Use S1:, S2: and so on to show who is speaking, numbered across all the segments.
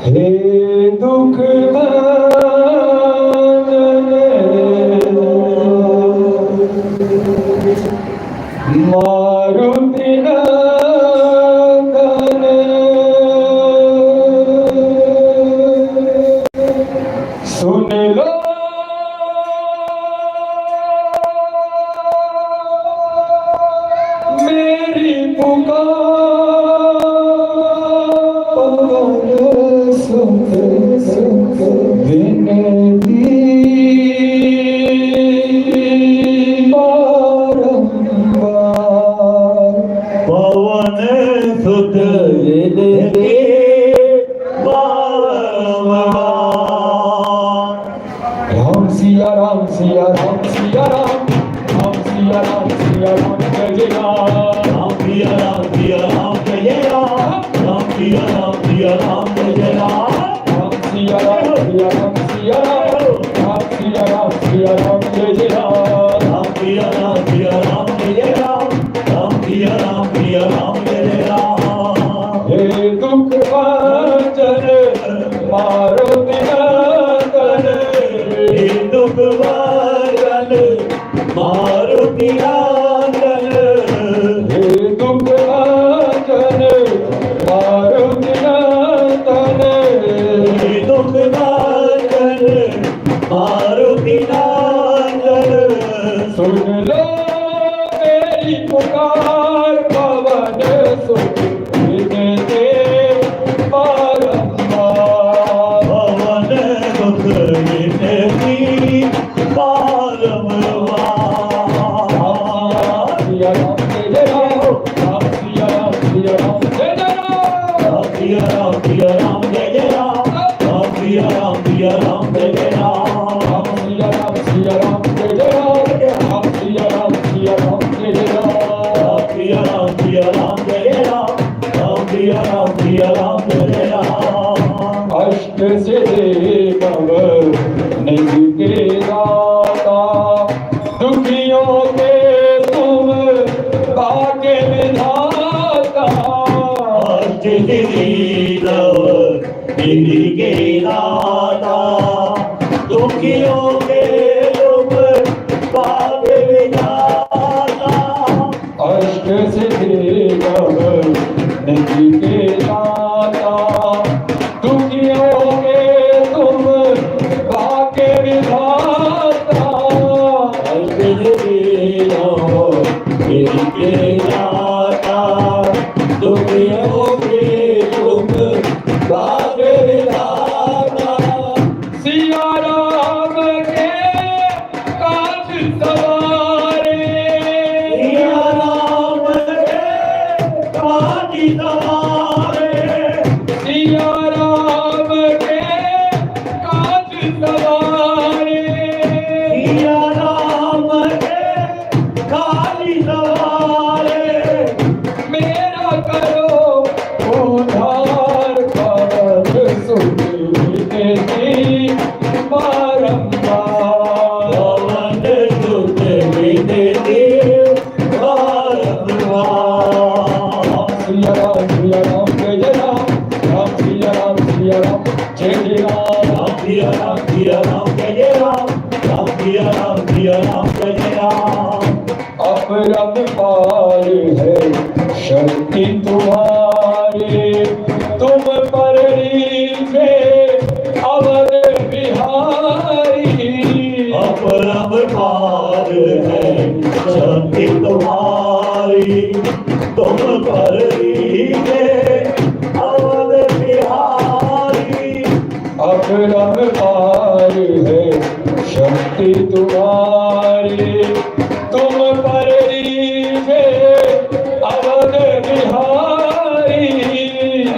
S1: हे दुख मारुति नंदन सुन लो मेरी पुकार सुन विनती
S2: पवन सुत विनती
S1: राम सिया राम सिया राम सिया राम राम सिया राम सिया राम जय राम
S2: राम सिया राम सिया राम जय राम राम सिया राम सिया राम जय राम
S1: राम सिया राम सिया राम सिया राम राम सिया राम सिया राम जय राम
S2: राम सिया राम सिया राम जय राम राम सिया राम सिया राम जय राम
S1: हे दुख भाजन मारुति नंदन
S2: हे दुख भाजन मारुति नंदन
S1: हे दुख भाजन मारुति नंदन
S2: हे दुख भाजन मारुति नंदन
S1: सुन लो मेरी पुकार पवन सुत विनती बारंबार
S2: पवन सुत विनती बारंबार
S1: सिया राम जय राम राम सिया राम सिया राम जय राम
S2: राम सिया राम सिया राम जय राम राम सिया राम सिया राम जय राम
S1: राम सिया राम सिया राम जय राम राम सिया राम सिया राम जय राम
S2: राम सिया राम सिया राम जय राम राम सिया राम सिया राम जय राम
S1: अष्ट सिद्धि नव निधि के दाता दुखियों के तुम भाग्य विधाता
S2: निधि के दाता दुखियों के तुम भाग्य विधाता
S1: अष्ट सिद्धि नव निधि के दाता दुखियों के तुम भाग्य विधाता
S2: निधि के दाता दुखियों के तुम भाग्य विधाता
S1: सिया राम के काज सवारे
S2: सिया राम के काज सवारे
S1: सिया राम के काज सवारे
S2: सिया राम के काज सवारे
S1: मेरा करो उद्धार पवन सुत विनती बारंबार
S2: पवन सुत विनती बारंबार
S1: सिया राम सिया राम जय राम राम सिया राम सिया राम जय राम
S2: राम सिया राम सिया राम जय राम राम सिया राम सिया राम जय राम
S1: अपरंपार है शक्ति तुम्हारी तुम पर रीझे अवध बिहारी
S2: अपरंपार है शक्ति तुम्हारी तुम पर रीझे अवध बिहारी
S1: अपरंपार है शक्ति तुम्हारी तुम पर रीझे अवध बिहारी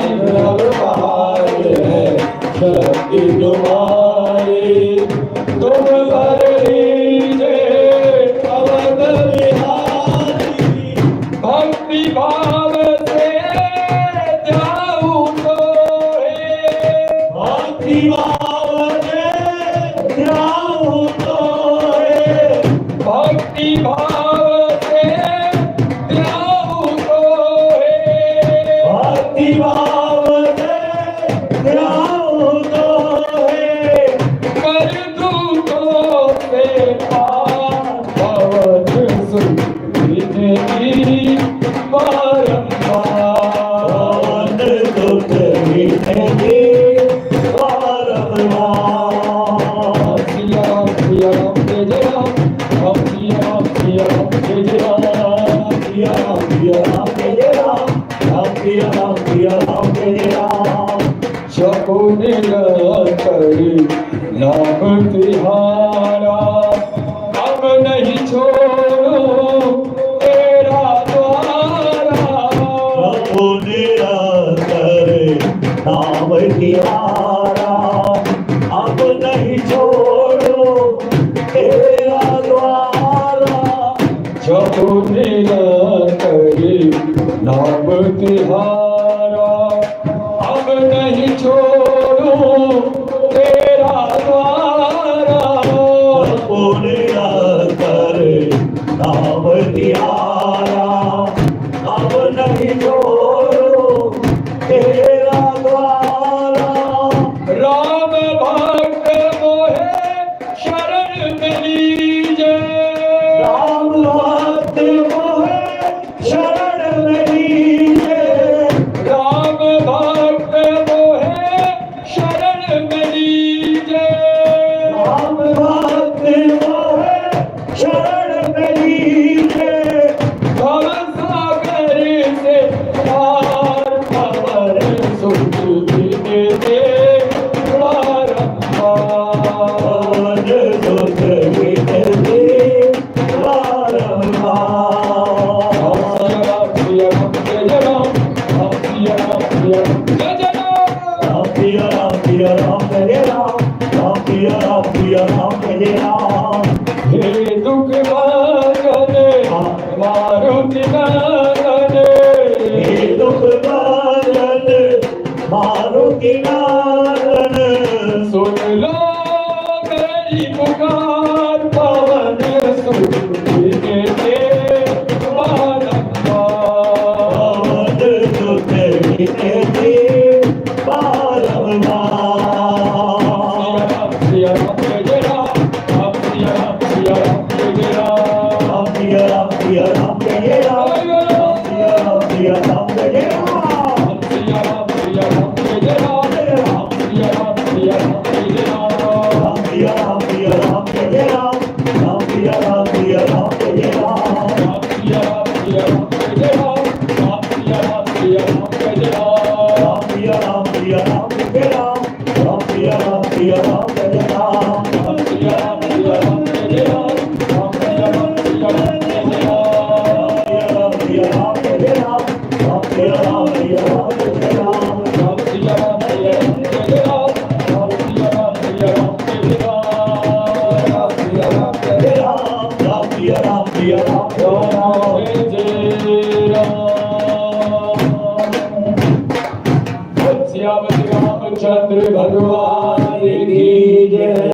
S2: अपरंपार है शक्ति तुम्हारी
S1: तुम पर रीझे अवध
S2: बिहारी
S1: भक्ति भाव से जाऊं तो
S2: भक्ति भाव से जाऊं तो
S1: भक्ति भाव से जाऊं तो
S2: भक्ति भाव से जाऊं विनती बारंबार
S1: सिया राम जय जय राम सिया राम जय जय राम
S2: सिया राम जय राम सिया राम जय राम
S1: जपो निरंतरी नाम तिहारा अब नहीं छोड़ो तेरा द्वारा
S2: प्रभु निरंतर नाम तिहारा अब नहीं छोड़ो तेरा द्वारा
S1: जपो निरंतरी नाम तिहारा अब नहीं छोड़ो तेरा द्वारा
S2: प्रभु निरंतर नाम तिहारा अब नहीं छोड़ो तेरा द्वारा
S1: राम भक्त मोहे शरण में लीजे
S2: राम भक्त मोहे शरण में लीजे
S1: राम भक्त मोहे शरण में लीजे
S2: राम भक्त मोहे शरण में लीजे
S1: भव सागर से पार खबर सुख देते बारंबार
S2: पवन सुख विनती बारंबार
S1: सिया राम जय जय राम सिया राम जय जय राम
S2: सिया राम जय राम सिया राम जय राम
S1: हे दुख भाजन मारुति नंदन
S2: हे दुख बालन मारुति नालन
S1: सुन लो मेरी पुकार पवन सुख देते बारंबार
S2: पवन सुख विनती बारंबार
S1: सिया राम जय जय राम सिया राम जय जय राम
S2: सिया राम जय राम सिया राम जय राम
S1: सिया राम जय जय राम सिया राम जय जय राम
S2: सिया राम जय राम सिया राम जय राम
S1: सिया राम जय जय राम सिया राम जय जय राम
S2: सिया राम जय राम सिया राम जय राम
S1: सिया राम जय जय राम सिया राम जय जय राम सिया राम जय जय राम
S2: सिया राम जय राम सिया राम जय राम
S1: सिया राम जय जय राम सिया राम जय जय राम
S2: सिया राम जय राम
S1: श्यामति रामचंद्र भगवान की जय।